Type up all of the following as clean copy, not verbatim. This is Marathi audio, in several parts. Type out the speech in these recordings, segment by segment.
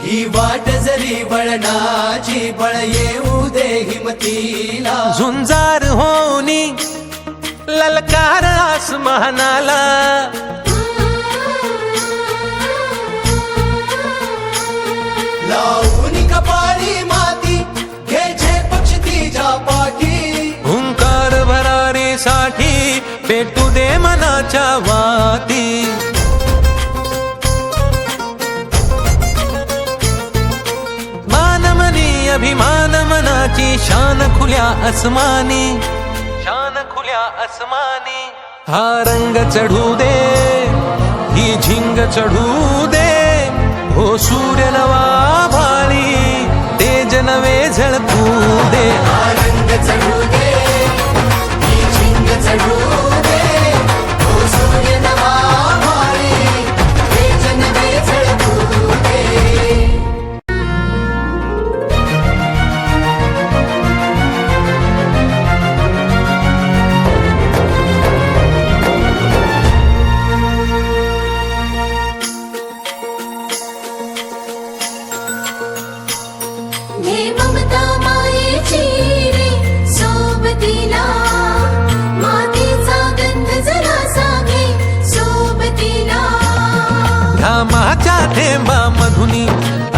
ही वाट जरी वळणाची बळ येऊ दे हिमतीला झुंजार होनी ललकार आसमानाला लावून कपाळी माती घ्यायचे पक्ष तिच्या पाठी हुंकार भरारीसाठी पेटू दे मनाच्या वाती मानमनी अभिमान मनाची शान खुल्या आसमानी शान खुल्या आसमानी हा रंग चढू दे ही झिंग चढू दे हो सूर्य नवा भाळी तेज नवे झळकू दे रंग चढू दे ही झिंग चढू दे हो सूर्य नवा भाळी तेज नवे झळकू दे हे ममता मायेची रे सोबतीला मातीचा गंध जरा सागे सोबतीला घामाच्या थेंबा मधुनी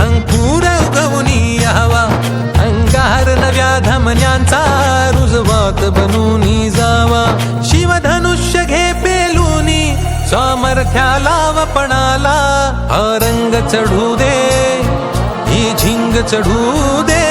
अंकुर उगवूनी यावा अंगार नव्या धमन्यांचा रुजवात बनूनी जावा शिवधनुष्य घे पेलूनी सामर्थ्याला वपणाला हा रंग चढू दे ही झिंग चढू दे